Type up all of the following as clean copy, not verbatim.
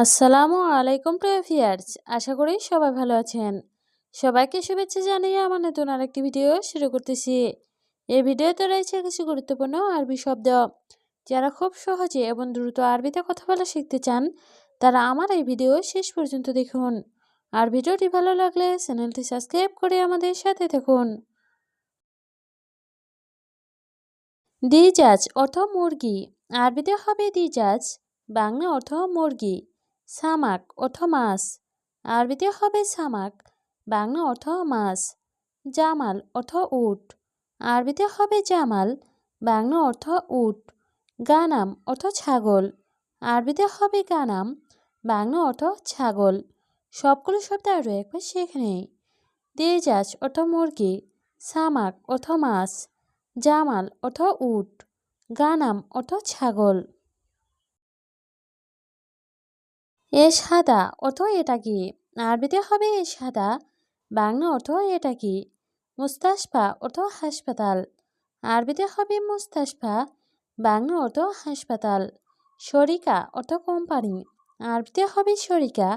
আসসালামু আলাইকুম প্রিয় ভিউয়ার্স, আশা করি সবাই ভালো আছেন। সবাইকে শুভেচ্ছা জানিয়ে আমার নতুন আরেকটি ভিডিও শুরু করতেছি। এই ভিডিওতে রয়েছে কিছু গুরুত্বপূর্ণ আরবি শব্দ। যারা খুব সহজে এবং দ্রুত আরবিতে কথা বলা শিখতে চান, তারা আমার এই ভিডিও শেষ পর্যন্ত দেখুন। আর ভিডিওটি ভালো লাগলে চ্যানেলটি সাবস্ক্রাইব করে আমাদের সাথে থাকুন। দিজাজ অর্থ মুরগি, আরবিতে হবে দিজাজ, বাংলা অর্থ মুরগি। সামাক অর্থ মাছ, আরবিতে হবে সামাক, বাংলা অর্থ মাছ। জামাল অর্থ উট, আরবিতে হবে জামাল, বাংলা অর্থ উট। গানাম অর্থ ছাগল, আরবিতে হবে গানাম, বাংলা অর্থ ছাগল। সবগুলো শব্দ আরও একবার শিখে নেই। দিজাজ অর্থ মুরগি, সামাক অর্থ মাছ, জামাল অর্থ উট, গানাম অর্থ ছাগল। এশহাদা অর্থ এটা কি, আরবিতে হবে এশহাদা, বাংলা অর্থ এটা কি। মুস্তাশফা অর্থ হাসপাতাল, আরবিতে হবে মুস্তাশফা, বাংলা অর্থ হাসপাতাল। শরিকা অর্থ কোম্পানি, আরবিতে হবে শরিকা,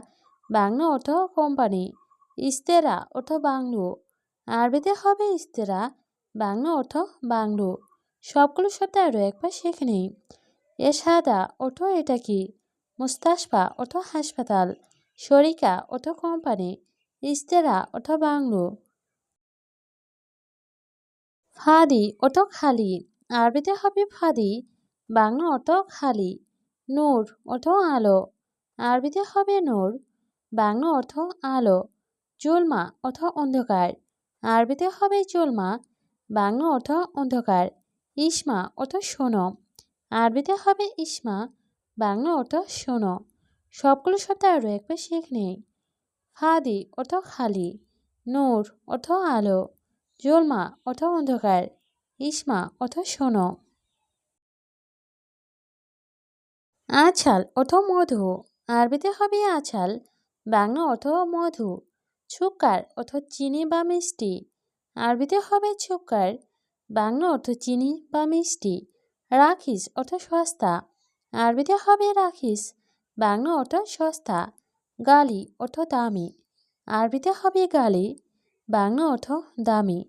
বাংলা অর্থ কোম্পানি। ইস্তেরা অর্থ বাংলো, আরবিতে হবে ইস্তেরা, বাংলা অর্থ বাংলো। সবগুলো শব্দ আরও একবার শিখে নেই। এশহাদা অর্থ এটা কি, মুস্তাশফা অর্থ হাসপাতাল, শরিকা অর্থ কোম্পানি, ইস্তেরা অর্থ বাংলো। ফাদি অর্থ খালি, আরবিতে হবে ফাদি, বাংলা অর্থ খালি। নূর অর্থ আলো, আরবিতে হবে নূর, বাংলা অর্থ আলো। জুলমা অর্থ অন্ধকার, আরবিতে হবে জুলমা, বাংলা অর্থ অন্ধকার। ইসমা অর্থ শোনো, আরবিতে হবে ইসমা, বাংলা অর্থ শোনো। সবগুলো শব্দ আরও একবার শিখে নেই। ফাদি অর্থ খালি, নূর অর্থ আলো, জুলমা অর্থ অন্ধকার, ইসমা অর্থ শোনো। আছাল অর্থ মধু, আরবিতে হবে আছাল, বাংলা অর্থ মধু। ছুক্কার অর্থ চিনি বা মিষ্টি, আরবিতে হবে ছুক্কার, বাংলা অর্থ চিনি বা মিষ্টি। রাখিস অর্থ সস্তা, আরবিতে হবে রাখিস, বাংলা অর্থ সস্তা। গালি অর্থ দামি, আরবিতে হবে গালি, বাংলা অর্থ দামি।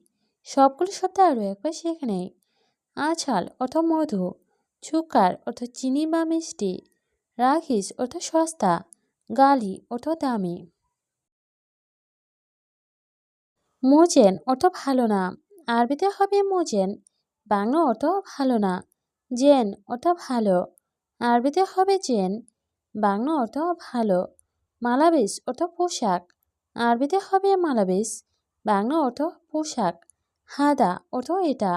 সবগুলো শব্দ আরও একবার শিখে নেই। আছাল অর্থ মধু, ছুক্কার অর্থ চিনি বা মিষ্টি, রাখিস অর্থ সস্তা, গালি অর্থ দামি। মোজেন অর্থ ভালো না, আরবিতে হবে মোজেন, বাংলা অর্থ ভালো না। জেন অর্থ ভালো, আরবিতে হবে জেন, বাংলা অর্থ ভালো। মালাবিস অর্থ পোশাক, আরবিতে হবে মালাবিস, বাংলা অর্থ পোশাক। হাদা অর্থ এটা,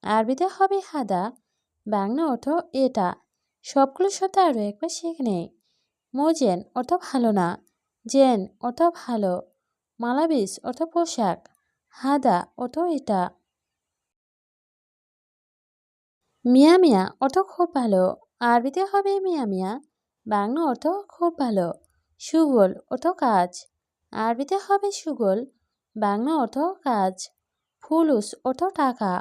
আরবিতে হবে হাদা, বাংলা অর্থ এটা। সবগুলো শব্দ আরও একবার শিখে নেই। মোজেন অর্থ ভালো না, জেন অর্থ ভালো, মালাবিস অর্থ পোশাক, হাদা অর্থ এটা। মিয়া মিয়া অর্থ খুব ভালো, আরবিতে হবে মিয়া মিয়া, বাংলা অর্থ খুব ভালো। সুগল অর্থ কাজ, আরবিতে হবে সুগল, বাংলা অর্থ কাজ। ফুলুস অর্থ টাকা,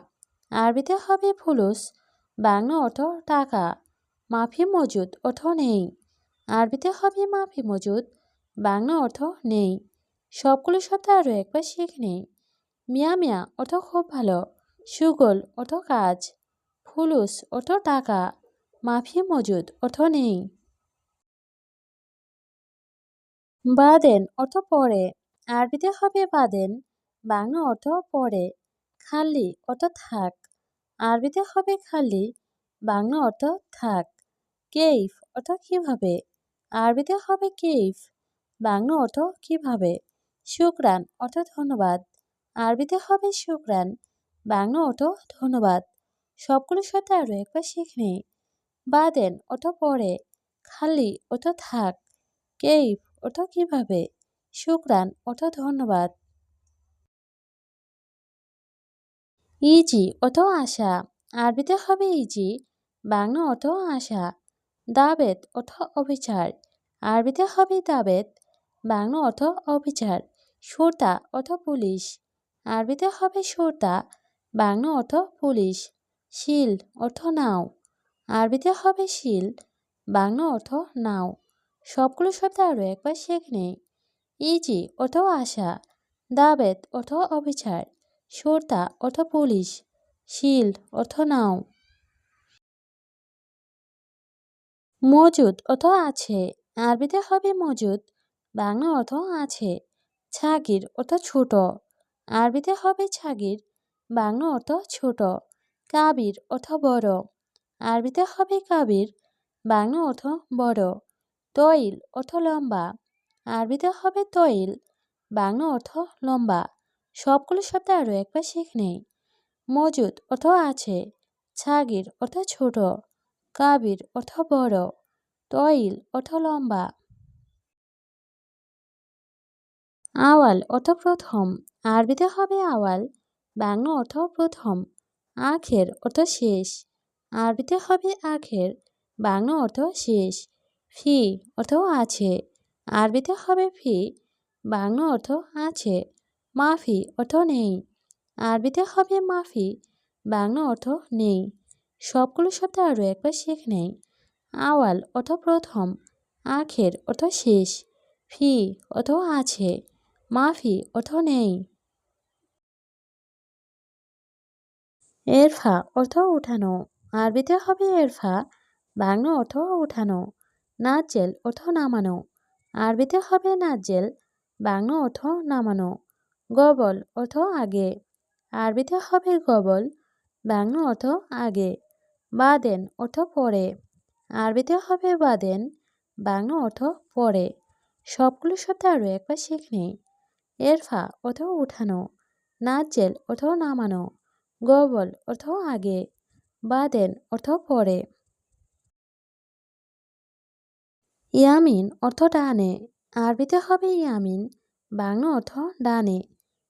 আরবিতে হবে ফুলুস, বাংলা অর্থ টাকা। মাফি মজুদ অর্থ নেই, আরবিতে হবে মাফি মজুদ, বাংলা অর্থ নেই। সবগুলো শব্দ আরও একবার শিখে নেই। মিয়া মিয়া অর্থ খুব ভালো, সুগল অর্থ কাজ, ফুলুস অর্থ টাকা, মাফি মজুদ অর্থ নেই। বাদেন অর্থ পরে, আরবিতে হবে বাদেন, বাংলা অর্থ পরে। খালি অর্থ থাক, আরবিতে হবে খালি, বাংলা অর্থ থাক। কেইফ অর্থ কিভাবে, আরবিতে হবে কেইফ, বাংলা অর্থ কিভাবে। শুকরান অর্থ ধন্যবাদ, আরবিতে হবে শুকরান, বাংলা অর্থ ধন্যবাদ। সবগুলো শব্দ আরও একবার শিখে নেই। বাদেন অর্থ পরে, খালি অর্থ থাক, কেইফ অর্থ কিভাবে, শুকরান অর্থ ধন্যবাদ। ইজি অর্থ আশা, আরবিতে হবে ইজি, বাংলা অর্থ আশা। দাবেত অর্থ অবিচার, আরবিতে হবে দাবেত, বাংলা অর্থ অবিচার। সুরতা অর্থ পুলিশ, আরবিতে হবে সুরতা, বাংলা অর্থ পুলিশ। শিল অর্থ নাও, আরবিতে হবে শিল, বাংলা অর্থ নাও। সবগুলো শব্দ আরও একবার শেখে নেই। ইজি অর্থ আশা, দাবেত অর্থ অবিচার, সর্তা অর্থ পুলিশ, শিল্ড অর্থ নাও। মজুদ অর্থ আছে, আরবিতে হবে মজুদ, বাংলা অর্থ আছে। ছাগির অর্থ ছোট, আরবিতে হবে ছাগির, বাংলা অর্থ ছোট। কাবির অর্থ বড়, আরবিতে হবে কাবির, বাংলা অর্থ বড়। তৈল অর্থ লম্বা, আরবিতে হবে তৈল, বাংলা অর্থ লম্বা। সবগুলো শব্দ আরও একবার শিখে নেই। মজুদ অর্থ আছে, ছাগির অর্থ ছোট, কাবির অর্থ বড়, তৈল অর্থ লম্বা। আওয়াল অর্থ প্রথম, আরবিতে হবে আওয়াল, বাংলা অর্থ প্রথম। আখের অর্থ শেষ, আরবিতে হবে আখের, বাংলা অর্থ শেষ। ফি অর্থ আছে, আরবিতে হবে ফি, বাংলা অর্থ আছে। মাফি অর্থ নেই, আরবিতে হবে মাফি, বাংলা অর্থ নেই। সবগুলো শব্দ আরও একবার শিখে নেই। আওয়াল অর্থ প্রথম, আখের অর্থ শেষ, ফি অর্থ আছে, মাফি অর্থ নেই। এরফা অর্থ উঠানো, আরবিতে হবে এরফা, বাংলা অর্থ উঠানো। নাজেল অর্থ নামানো, আরবিতে হবে নাজেল, বাংলা অর্থ নামানো। গবল অর্থ আগে, আরবিতে হবে গবল, বাংলা অর্থ আগে। বাদেন অর্থ পরে, আরবিতে হবে বাদেন, বাংলা অর্থ পরে। সবগুলো শব্দ আরও একবার শিখে নেই। এরফা অর্থ উঠানো, নাজেল অর্থ নামানো, গবল অর্থ আগে, বাদেন অর্থ পরে। ইয়ামিন অর্থ ডানে, আরবিতে হবে ইয়ামিন, বাংলা অর্থ ডানে।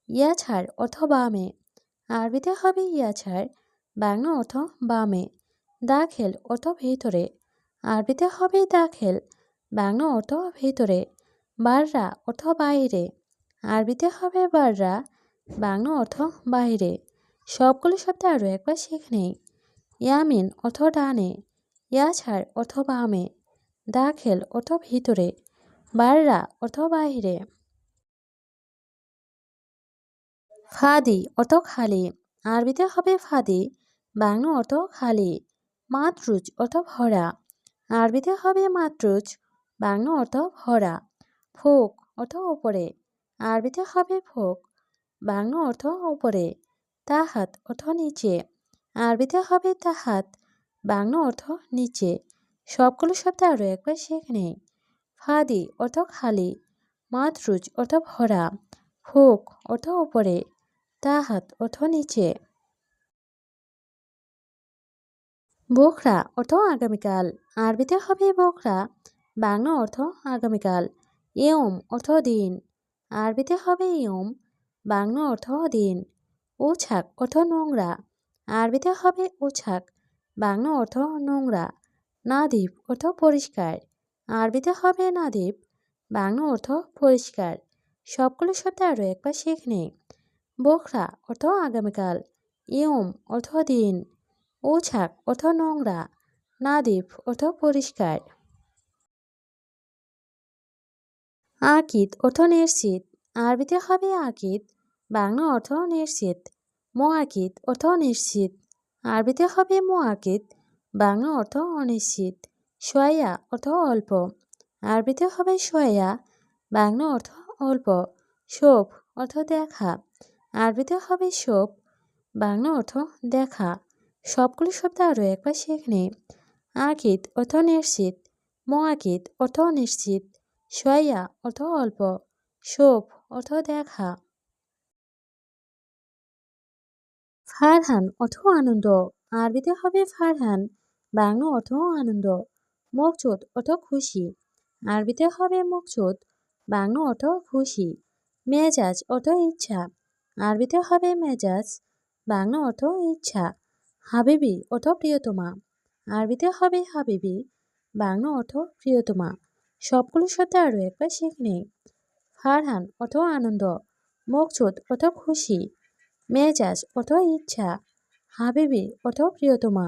ইয়াছার অর্থ বামে, আরবিতে হবে ইয়াছার, বাংলা অর্থ বামে। দাখেল অর্থ ভেতরে, আরবিতে হবে দাখেল, বাংলা অর্থ ভেতরে। বাররা অর্থ বাইরে, আরবিতে হবে বাররা, বাংলা অর্থ বাইরে। সবগুলো শব্দ আরও একবার শিখে নেই। ইয়ামিন অর্থ ডানে, ইয়াছার অর্থ বামে, দাখেল অর্থ ভিতরে, বাররা অর্থ বাইরে। ফাদি অর্থ খালি, আরবিতে হবে ফাদি, বাংলা অর্থ খালি। মাতরুজ অর্থ ভরা, আরবিতে হবে মাতরুজ, বাংলা অর্থ ভরা। ফোক অর্থ ওপরে, আরবিতে হবে ফোক, বাংলা অর্থ ওপরে। তাহাত অর্থ নিচে, আরবিতে হবে তাহাত, বাংলা অর্থ নিচে। সবগুলো শব্দ আরও একবার শিখে নেই। ফাদি অর্থ খালি, মাতরুজ অর্থ ভরা, ফোক অর্থ ওপরে, তাহাত অর্থ নিচে। বোখরা অর্থ আগামীকাল, আরবিতে হবে বোখরা, বাংলা অর্থ আগামীকাল। ইয়ম অর্থ দিন, আরবিতে হবে ইয়ম, বাংলা অর্থ দিন। উছাক অর্থ নোংরা, আরবিতে হবে উছাক, বাংলা অর্থ নোংরা। নাদিব অর্থ পরিষ্কার, আরবিতে হবে নাদিব, বাংলা অর্থ পরিষ্কার। সবগুলো শব্দ আরও একবার শিখে নেই। বোখরা অর্থ আগামীকাল, ইয়ম অর্থ দিন, উছাক অর্থ নোংরা, নাদিব অর্থ পরিষ্কার। আকিদ অর্থ নিশ্চিত, আরবিতে হবে আকিদ, বাংলা অর্থ নিশ্চিত। মোয়াকিদ অর্থ নিশ্চিত, আরবিতে হবে মোয়াকিদ, বাংলা অর্থ অনিশ্চিত। সোয়া অর্থ অল্প, আরবিতে হবে সোয়া, বাংলা অর্থ অল্প। শোভ অর্থ দেখা, আরবিতে হবে শোভ, বাংলা অর্থ দেখা। সবগুলো শব্দ আরও একবার শিখে নেই। আকিদ অর্থ নিশ্চিত, মোয়াকিদ অর্থ অনিশ্চিত, সোয়া অর্থ অল্প, শোভ অর্থ দেখা। ফারহান অর্থ আনন্দ, আরবিতে হবে ফারহান, বাংলা অর্থ আনন্দ। মকসুদ অর্থ খুশি, আরবিতে হবে মকসুদ, বাংলা অর্থ খুশি। মেজাজ অর্থ ইচ্ছা, আরবিতে হবে মেজাজ, বাংলা অর্থ ইচ্ছা। হাবিবি অর্থ প্রিয়তমা, আরবিতে হবে হাবিবি, বাংলা অর্থ প্রিয়তমা। সবগুলো শব্দ আরও একবার শিখে নেই। ফারহান অর্থ আনন্দ, মকসুদ অর্থ খুশি, মেজাজ অর্থ ইচ্ছা, হাবিবি অর্থ প্রিয়তমা।